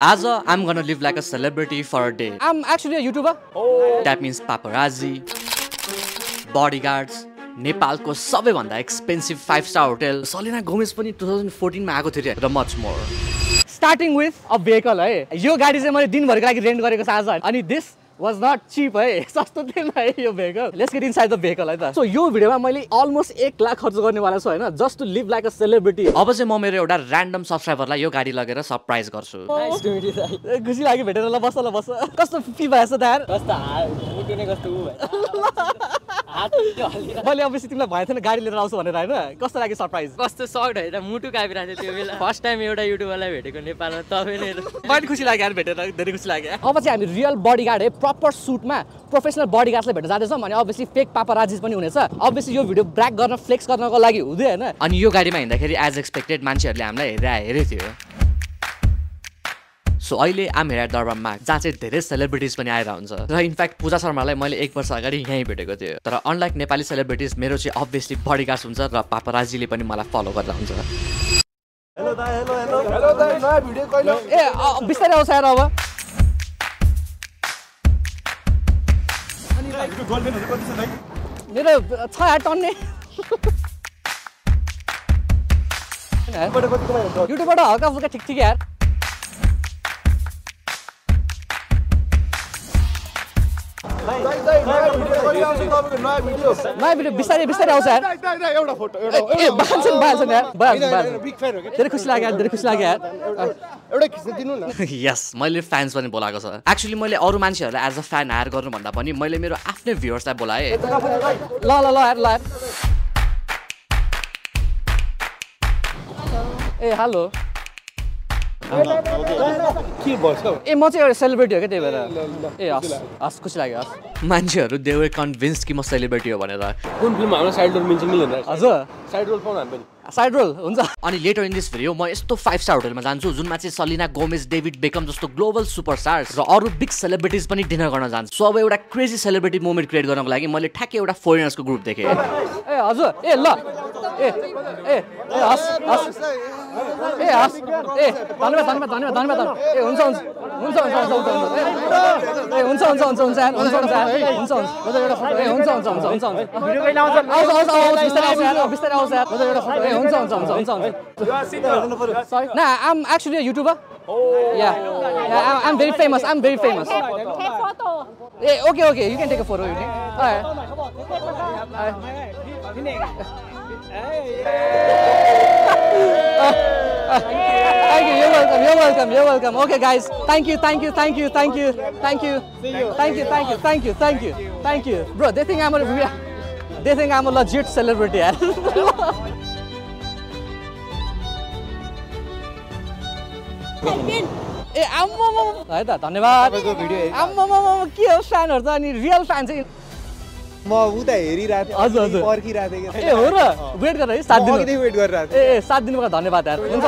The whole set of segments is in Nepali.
As I'm gonna live like a celebrity for a day. I'm actually a YouTuber. That means paparazzi, bodyguards, नेपालको सबैभन्दा expensive 5-star hotel Salina Gomez पनि 2014 मा आएको थियो र much more. Starting with a vehicle है. यो गाडी चाहिँ मैले दिनभरको लागि रेन्ट गरेको छ आज. अनि this was not cheap है. सस्तो थिएन है यो vehicle. Let's get inside the vehicle है त. So यो भिडियोमा मैले almost 1 लाख खर्च गर्ने वाला छु हैन, just to live like a celebrity. अब चाहिँ म मेरो एउटा र्यान्डम सब्स्क्राइबरलाई यो गाडी लगेर सरप्राइज गर्छु. Nice to meet you दाइ. खुसी लाग्यो भेटेर ल बस. कस्तो फील भएछ त यार? कस्तो मुटु नै कस्तो उ भयो. मैले अब तिमीलाई भए थिएन गाडी लिएर आउँछु भनेर हैन, कस्तो लाग्यो सरप्राइज? कस्तो सक्ड है मुटु कापिरहेको थियो त्यो बेला फर्स्ट टाइम एउटा युट्युबरलाई भेटेको नेपालमा तपाईँ नै मलाई खुसी लाग्यो यार भेटेर, धेरै खुसी लाग्यो. अब चाहिँ हामी रियल बडीगार्ड है, प्रपर सुटमा प्रोफेसनल बडीगार्डलाई भेट्न जाँदैछौँ अनि अभियसली फेक पापाराजिज पनि हुनेछ. अभियसली यो भिडियो ब्र्याक गर्न फ्लेक्स गर्नको लागि हुँदै हैन. अनि यो गाडीमा हिँड्दाखेरि एज एक्सपेक्टेड मान्छेहरूले हामीलाई हेरे थियो. सो अहिले आम हेरा दरबारमा जहाँ चाहिँ धेरै सेलिब्रिटिज पनि आएर हुन्छ र इनफ्याक्ट पूजा शर्मालाई मैले 1 वर्ष अगाडि यहीँ भेटेको थियो. तर अनलाइक नेपाली सेलिब्रिटिज मेरो चाहिँ अभियसली बडीगार्ड्स हुन्छ र पापाराजीले पनि मलाई फलो गरेर हुन्छ. हेलो दाइ हेलो दाइ नयाँ भिडियो कहिले ए बिस्तारै आउँछ यार अब. अनि दाइ गोल्डनहरु कति छ दाइ? मेरो 6 8 टन्ने. युट्युबबाट हल्का फुल्का ठिक यार. नयाँ भिडियो बिस्तारै आउँछ यार. एउटा फोटो ए बाल्छन् यार. बिग फ्यान हो के? धेरै खुसी लाग्यो यार. एउटा खिच्न दिनु न. यस मैले फ्यान्स पनि बोलाएको छ. एक्चुअली मैले अरू मान्छेहरूलाई एज अ फ्यान हायर गर्नु भन्दा पनि मैले मेरो आफ्नै भ्युअर्सलाई बोलाएँ. ल यार. ए हेलो. के भन्छ? ए म चाहिँ एउटा सेलिब्रिटी हो क्या त्यही भएर. ए हस् खुसी लाग्यो हस्. मान्छेहरू दे वर कन्भिन्स्ड कि म सेलिब्रिटी हो भनेर. कुन फिल्ममा हाम्रो साइड रोल मिल्छ मिल्दैन? हजुर साइड रोल पाउन हामी पनि. साइड रोल हुन्छ. अनि लेटर इन दिस भिडियो म यस्तो 5-star होटलमा जान्छु जुनमा चाहिँ सलिना गोमेज, डेभिड बेकम जस्तो ग्लोबल सुपरस्टार्स र अरू बिग सेलिब्रिटिज पनि डिनर गर्न जान्छु. सो अब एउटा क्रेजी सेलिब्रिटी मोमेन्ट क्रिएट गर्नको लागि मैले ठ्याक्कै एउटा फरेनर्सको ग्रुप देखेँ. ए हजुर ए ल ए हस् ए धन्यवाद. ए हुन्छ Nah, I'm actually a YouTuber. Yeah, I'm very famous. Take photo. Okay, you can take a photo. Thank you. You're welcome. Okay, guys. Thank you. Bro, they think I'm a legit celebrity. ए आम्मामा है त धन्यवाद. आम्मामा के हो फ्यानहरु त अनि रियल फ्यान चाहिँ म उता हेरिरहेको थिएँ. हजुर पर्खिरहेको थिएँ के. ए हो र वेट गर है 7 दिन. अघि वेट गरिरहेको थिएँ. ए 7 दिनको धन्यवाद यार. हुन्छ.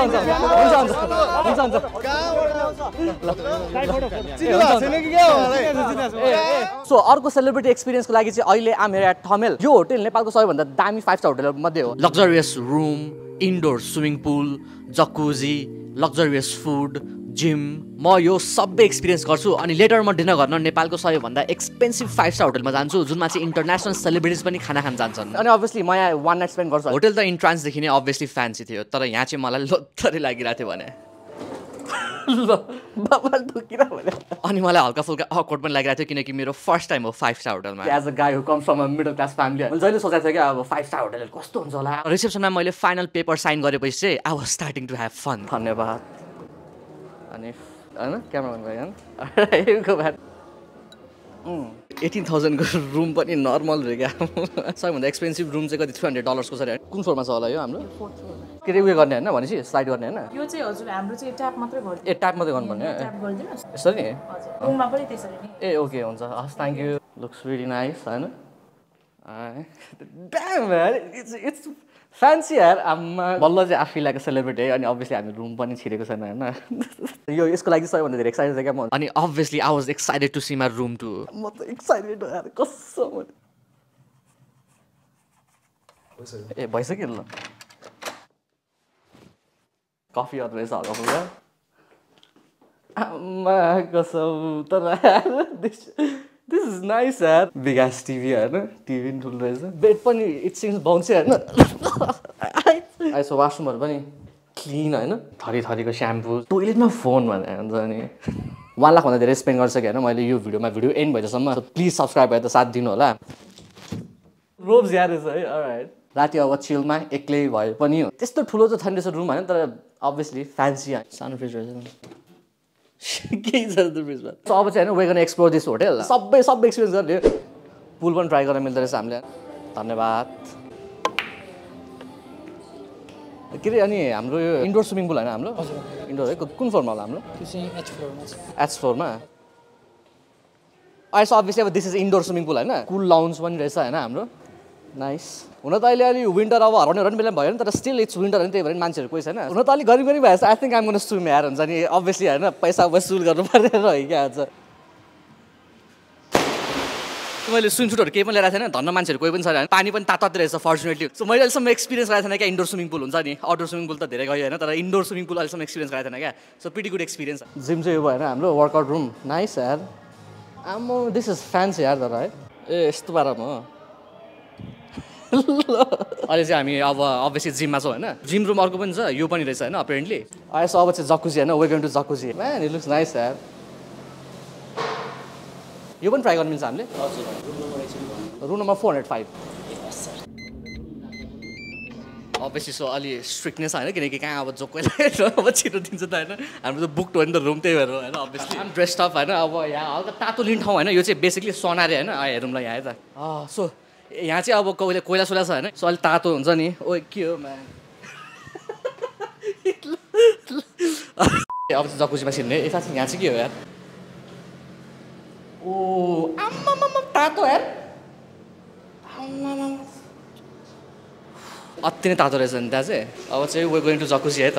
सो अर्को सेलिब्रिटी एक्सपिरियन्सको लागि चाहिँ अहिले आम हेरा ठमेल. यो होटल नेपालको सबैभन्दा दामी 5-star होटल मध्ये हो. Luxurious room, indoor swimming pool, jacuzzi, luxurious food, gym. म यो सबै एक्सपिरियन्स गर्छु अनि लेटर म डिनर गर्न नेपालको सबैभन्दा एक्सपेन्सिभ 5-star होटलमा जान्छु जुनमा चाहिँ इन्टरनेसनल सेलिब्रिटिज पनि खाना खान जान्छन्. अनि अभियसली म यहाँ 1 नाइट स्पेन्ड गर्छु. होटल त इन्ट्रान्सदेखि नै अभियसली फ्यान्सी थियो तर यहाँ चाहिँ मलाई लोत्तरै लागिरहेको थियो भने. अनि मलाई हल्का फुल्का अकवर्ड पनि लागिरहेको थियो किनकि मेरो फर्स्ट टाइम हो 5-star होटलमा. As a guy who comes from a middle class family मैले जहिले सोचेको थिएँ कि अब 5-star होटल कस्तो हुन्छ होला. रिसेप्सनमा मैले फाइनल पेपर साइन गरेपछि चाहिँ I was starting to have fun. धन्यवाद. अनि हैन क्यामेराम्यान भाइ हैन 18,000 को रुम पनि नर्मल रे क्या. सबैभन्दा एक्सपेन्सिभ रुम चाहिँ कति $300 को छ रे. कुन फ्लोरमा छ होला यो हाम्रो? के रे उयो गर्ने हैन भनेपछि स्लाइड गर्ने हैन? यो चाहिँ हजुर हाम्रो चाहिँ ट्याप मात्रै गर्नु. ए ट्याप मात्रै गर्नुपर्ने. ट्याप गरिदिनुस्. यसरी नि? हजुर. रुममा पनि त्यसरी नै. ए ओके हुन्छ. हस् thank you. Looks really nice हैन? Damn man, it's fancy यार. बल्ल चाहिँ आफै लाइक सेलिब्रिटी है. अनि अभियसली हामी रुम पनि छिरेको छैन हैन. यो यसको लागि सबैभन्दा धेरै एक्साइटेड छ क्या म. अनि obviously I was excited to see my room too. म त एक्साइटेड हो यार कसम. ए भइसक्यो ल. कफी अदरवाइज हल्का फुल्का कसम तर दिस इज नाइस यार बिग एस टिभी होइन टिभी पनि ठुलो रहेछ बेड पनि इट सिम्स बाउन्सी होइन आइसो वासरुमहरू पनि क्लिन होइन थरी थरीको स्याम्पू टोइलेटमा फोन भनेर हुन्छ नि 1 लाखभन्दा धेरै स्पेन्ड गरिसकेँ होइन मैले यो भिडियो एन्ड भएसम्म प्लिज सब्सक्राइब भए त साथ दिनु होला रोब्स यार रहेछ है अलराइट राति अब चिलमा एक्लै भए पनि हो त्यस्तो ठुलो त छैन रहेछ रुम होइन तर अभियसली फ्यान्सी सानो फ्रिज रहेछ केही छ त्यो फ्रिजमा सो अब चाहिँ होइन वे गर्न एक्सप्लोर दिस होटेल सबै एक्सपिरियन्स गर्ने पुल पनि ट्राई गर्न मिल्दो रहेछ हामीले धन्यवाद के अरे अनि हाम्रो यो इन्डोर स्विमिङ पुल होइन हाम्रो इन्डोर है कुन फ्लोरमा होला हाम्रो एच फ्लोरमा अहिले अभियसली अब this is indoor swimming pool होइन कुल लाउन्ज पनि रहेछ होइन हाम्रो नाइस हुन त अहिले अलि विन्टर अब हराउने बेला भयो नि तर स्टिल इट्स विन्टर होइन त्यही भएर मान्छेहरू कोही छैन हुन त अलिक गरी भएछ आई थिङ्क आम गर्न स्विम हेर हुन्छ नि अभियसली होइन पैसा वसुल गर्नु परेर है क्या आज मैले स्विमसुटहरू केही पनि लिएर थिएन धन्न मान्छेहरू कोही पनि छैन पानी पनि तातै रहेछ फर्चुनेटली सो मैले अहिलेसम्म एक्सपिरियन्स गरेको थिएन क्या इन्डोर स्विमिङ पुल हुन्छ नि आउटडोर स्विमिङ पुल त धेरै गयो होइन तर इन्डोर स्विमिङ पुल अहिलेसम्म एक्सपिरियन्स गरेको थिएन क्या so pretty good experience gym चाहिँ यो भएन हाम्रो वर्कआउट रुम नाइस यार आम्मो दिस इज फ्यान्सी यार तर है ए यस्तो पारामा हो अहिले चाहिँ हामी अब अभियसली जिममा छौँ होइन जिम रुम अर्को पनि छ यो पनि रहेछ होइन अपेरेन्टली अहिले अब चाहिँ जकुजी होइन we going to jacuzzi man it looks nice यार यो पनि ट्राई गर्नु मिल्छ हामीले रुम नम्बर 405 अभियसली सो अलि स्ट्रिक्टनेस होइन किनकि कहाँ अब जो कोहीले अब छिटो दिन्छ त होइन हाम्रो त बुक्ड हो नि त रुम त्यही भएर होइन अभियसली ड्रेस्ड अप होइन अब यहाँ हल्का तातो लिने ठाउँ होइन यो चाहिँ बेसिकली सोनारे होइन हेरौँला यहाँ है त सो यहाँ चाहिँ अब कोइला सोला छ होइन सो अलिक तातो हुन्छ नि ओ के हो म्यान अब चाहिँ जकुजीमा छिर्ने यता चाहिँ यहाँ चाहिँ के हो यार ओ आम्मा तातो यार अति नै तातो रहेछ नि त्यहाँ चाहिँ अब चाहिँ वे गोइङ टु जकुजी है त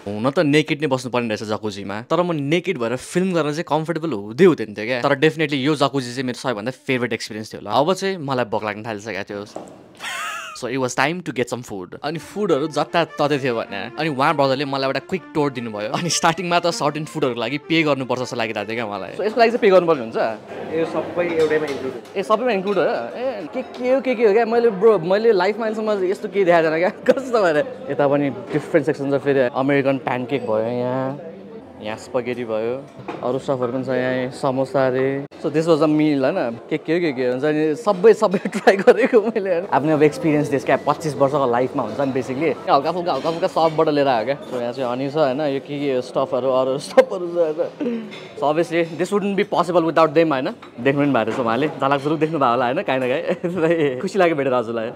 हुन त नेकेड नै बस्नुपर्ने रहेछ जकुजीमा तर म नेकेड भएर फिल्म गर्न चाहिँ कम्फर्टेबल हुँदैन थियो क्या तर डेफिनेटली यो जकुजी चाहिँ मेरो सबैभन्दा फेभरेट एक्सपिरियन्स थियो होला अब चाहिँ मलाई भोक लाग्न थालिसकेको थियो so it was time to get some food अनि फुडहरू जताततै थियो भने अनि उहाँ ब्रदरले मलाई एउटा क्विक टोर दिनुभयो अनि स्टार्टिङमा त सर्टेन फुडहरूको लागि पे गर्नुपर्छ जस्तो लागिरहेको थियो क्या मलाई सो यसको लागि चाहिँ पे गर्नुपर्ने हुन्छ यो सबै एउटैमा इन्क्लुड सबैमा इन्क्लुड हो ए के हो क्या मैले लाइफमा अहिलेसम्म यस्तो केही देखाएको छैन क्या कस्तो भएर यता पनि डिफ्रेन्ट सेक्सन छ फेरि अमेरिकन प्यानकेक भयो यहाँ स्पगेटी भयो अरू स्टफहरू पनि छ यहाँ समोसा अरे सो दिस वाज अ मिल होइन के हुन्छ नि सबै ट्राई गरेको मैले आफ्नो अब एक्सपिरियन्स दिस क्या 25 वर्षको लाइफमा हुन्छ नि बेसिकली हल्का फुल्का सबबाट लिएर आयो क्या सो यहाँ चाहिँ हनी छ होइन यो के स्टफहरू अरू स्टफहरू छ होइन so obviously this wouldn't be possible without them होइन देख्नु पनि भएको छ उहाँले झलाकझुलुक देख्नु भयो होला होइन काहीँ न काहीँ खुसी लाग्यो भेटेर हजुरलाई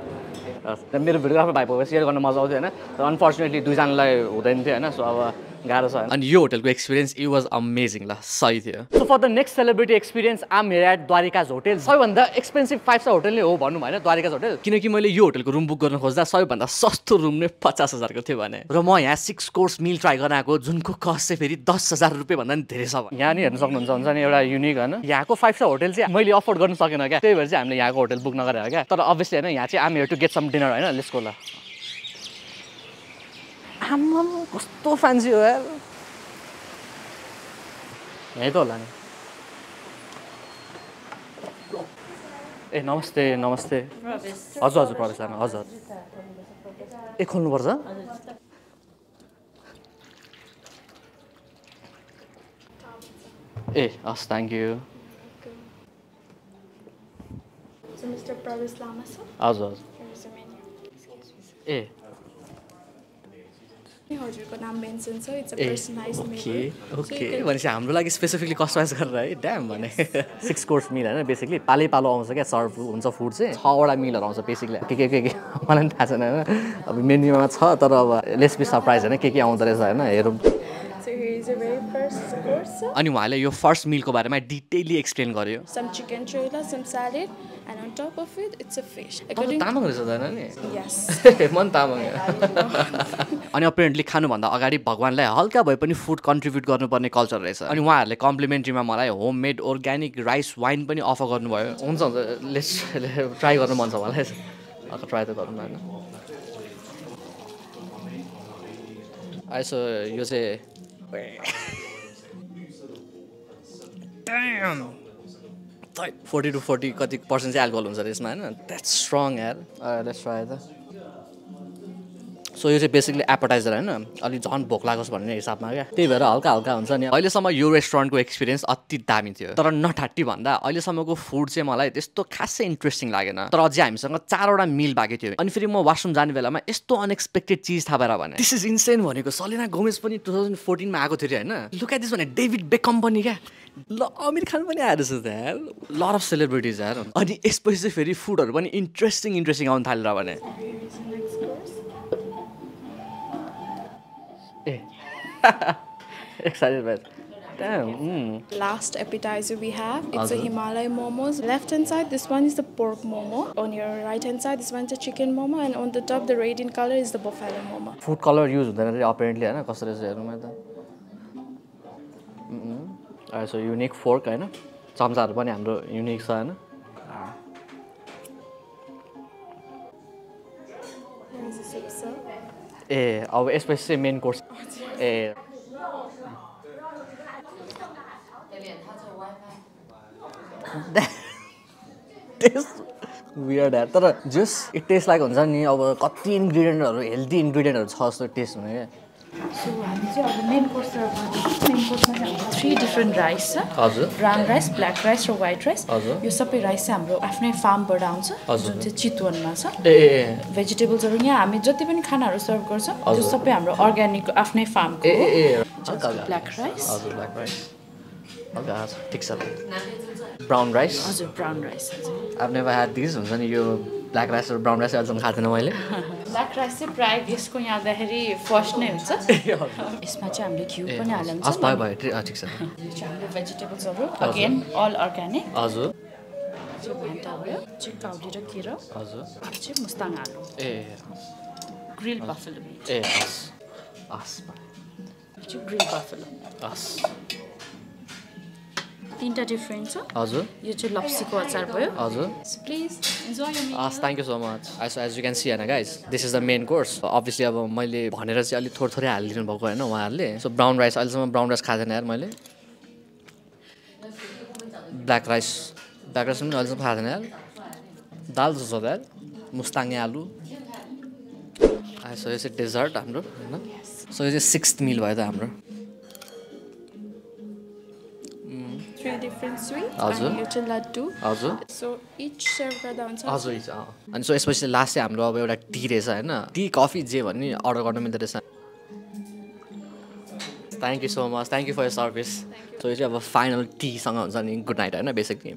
मेरो भिडियोग्राफर भाइ भए सेयर गर्न मजा आउँथ्यो होइन तर अनफर्चुनेटली दुईजनालाई हुँदैन थियो होइन सो अब गाह्रो छ अनि यो होटलको एक्सपिरियन्स इट वाज अमेजिङ ल सही थियो so for the next celebrity experience I'm here at Dwarika's hotel सबैभन्दा एक्सपेन्सिभ 5 स्टार होटल नै हो भनौँ होइन द्वारिकाज होटल किनकि मैले यो होटलको रुम बुक गर्न खोज्दा सबैभन्दा सस्तो रुम नै 50,000 को थियो भने र म यहाँ 6 कोर्स मिल ट्राई गर्न आएको जुनको कस्ट चाहिँ फेरि 10,000 रुपियाँ भन्दा पनि धेरै छ यहाँ नि हेर्न सक्नुहुन्छ हुन्छ नि एउटा युनिक होइन यहाँको 5 स्टार होटल चाहिँ मैले अफोर्ड गर्न सकेन क्या त्यही भएर चाहिँ हामीले यहाँको होटल बुक नगरेर क्या तर अभियसली होइन यहाँ चाहिँ I'm here to get some dinner होइन लेट्स गो ल आम्मा कस्तो फ्यान्सी हो यार यहीँ त होला नि ए नमस्ते हजुर प्रवेश लानु हजुर ए खोल्नुपर्छ ए हस् थ्याङ्क यू हजुर ए हजुरको नाम मेन्सन छ it's a personalised mail okay भनेपछि हाम्रो लागि स्पेसिफिकली कस्टमाइज गरेर है ड्याम भने 6 कोर्स मिल होइन बेसिकली पालो आउँछ क्या सर्भ हुन्छ फुड चाहिँ 6वटा मिलहरू आउँछ बेसिकली के मलाई पनि थाहा छैन होइन अब मेन्युमा छ तर अब लेट्स बी सरप्राइज होइन के आउँदो रहेछ होइन हेरौँ अनि उहाँले यो फर्स्ट मिलको बारेमा डिटेलली एक्सप्लेन गर्यो some chicken trailer, some salad, and on top of it, it's a fish. Tamang रहेछ त नि Yes. मन तामाङ अनि अपेरेन्टली खानुभन्दा अगाडि भगवान्लाई हल्का भए पनि फुड कन्ट्रिब्युट गर्नुपर्ने कल्चर रहेछ अनि उहाँहरूले कम्प्लिमेन्ट्रीमा मलाई होममेड अर्ग्यानिक राइस वाइन पनि अफर गर्नुभयो हुन्छ लेट्स ट्राई गर्नु मन छ मलाई हल्का ट्राई त गरौँ न होइन सो यो चाहिँ 40 to 40 कति पर्सेन्ट चाहिँ एल्कोहल हुन्छ यसमा होइन द्याट्स स्ट्रङ यार लेट्स ट्राई त सो यो चाहिँ बेसिकली एपटाइजर होइन अलिक झन् भोक लागोस् भन्ने हिसाबमा क्या त्यही भएर हल्का हल्का हुन्छ नि अहिलेसम्म यो रेस्टुरेन्टको एक्सपिरियन्स अति दामी थियो तर नठाट्टी भन्दा अहिलेसम्मको फुड चाहिँ मलाई त्यस्तो खासै इन्ट्रेस्टिङ लागेन तर अझै हामीसँग 4वटा मिल बाँकी थियो अनि फेरि म वासरुम जाने बेलामा यस्तो अनएक्सपेक्टेड चिज थाहा भएर भने दिस इज इन्सेन भनेको सलिना गोमेज पनि 2014 मा आएको थियो होइन लुक एट दिस भने डेभिड बेकम पनि क्या ल आमिर खान पनि आएर छ त यार लट अफ सेलिब्रिटिज यार अनि यसपछि चाहिँ फेरि फुडहरू पनि इन्ट्रेस्टिङ आउनु थालेर भने excited about damn Last appetizer we have, it's a Himalaya momos. Left hand side, this one is the pork momo. On your right hand side, this one is the chicken momo, and on the top, the red in color is the buffalo momo. Food color use हुँदैन रे apparently हैन कसरी चाहिँ हेर्नुमा त सो युनिक फोर्क हैन चम्चाहरु पनि हाम्रो युनिक छ हैन ए अब यसपछि चाहिँ मेन कोर्स ए वियर्ड यार तर जस इट टेस्ट लाइक हुन्छ नि अब कति इन्ग्रेडियन्टहरु हेल्दी इन्ग्रेडियन्टहरु छ जस्तो टेस्ट हुने क्या सो हामी चाहिँ अब मेन कोर्समा चाहिँ हाम्रो 3 डिफ्रेन्ट राइस छ हजुर ब्राउन राइस ब्ल्याक राइस र व्हाइट राइस हजुर यो सबै राइस चाहिँ हाम्रो आफ्नै फार्मबाट आउँछ जुन चाहिँ चितवनमा छ ए भेजिटेबल्सहरू यहाँ हामी जति पनि खानाहरू सर्भ गर्छौँ त्यो सबै हाम्रो अर्ग्यानिक आफ्नै फार्मको ब्ल्याक राइस हजुर ब्ल्याक राइस ओके ठिक छ ब्राउन राइस हजुर brown rice I've never had these हुन्छ नि यो ब्ल्याक राइस र ब्राउन राइस अझै खाएको थिएन मैले ब्ल्याक राइस चाहिँ प्रायः गेस्टको यहाँ आउँदाखेरि फर्स्ट नै हुन्छ यसमा चाहिँ हामीले घिउ पनि हाल्नुहुन्छ भयो ठिक छ हाम्रो भेजिटेबल्सहरू अगेन अल अर्ग्यानिक हजुर त्यो भान्टा भयो चिक्काउली र केरा हजुर चाहिँ मुस्ताङ आलु ए ग्रिल बफेलो ए हस् ग्रिल बफेलो हस् तीनटा डिफ्रेन्ट छ हजुर यो चाहिँ लप्सीको अचार भयो हजुर so please enjoy your meal thank you so much as you can see होइन guys this is the main course obviously अब मैले भनेर चाहिँ अलिक थोरै हालिदिनु भएको होइन उहाँहरूले सो ब्राउन राइस अहिलेसम्म ब्राउन राइस खाएको थिएन यार मैले ब्ल्याक राइस पनि अहिलेसम्म खाएको थिएन यार दाल जस्तो छ यार मुस्ताङे आलु सो यो चाहिँ डेजर्ट हाम्रो होइन सो यो चाहिँ 6th मिल भयो त हाम्रो 3 different sweets हजुर and यो चाहिँ लड्डु हजुर so each serve गर्दा हुन्छ हजुर अनि सो यसपछि लास्ट चाहिँ हाम्रो अब एउटा टी रहेछ होइन टी कफी जे भन्ने अर्डर गर्न मिल्दो रहेछ thank you so much thank you for your service सो यो चाहिँ अब फाइनल टीसँग हुन्छ नि गुड नाइट होइन बेसिकली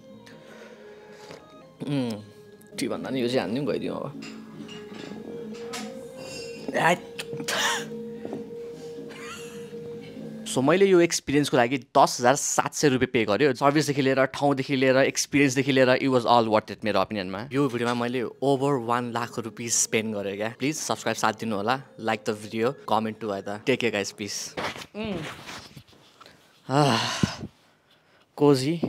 टी भन्दा नि यो चाहिँ हान्दिउँ गइदिउँ अब सो मैले यो एक्सपिरियन्सको लागि 10,700 रुपियाँ पे गरेँ सर्भिसदेखि लिएर ठाउँदेखि लिएर एक्सपिरियन्सदेखि लिएर it was all worth it मेरो ओपिनियनमा यो भिडियोमा मैले ओभर 1 लाख रुपियाँ स्पेन्ड गरेँ क्या प्लिज सब्सक्राइब साथ दिनु होला like the video comment too है त take care guys please cosy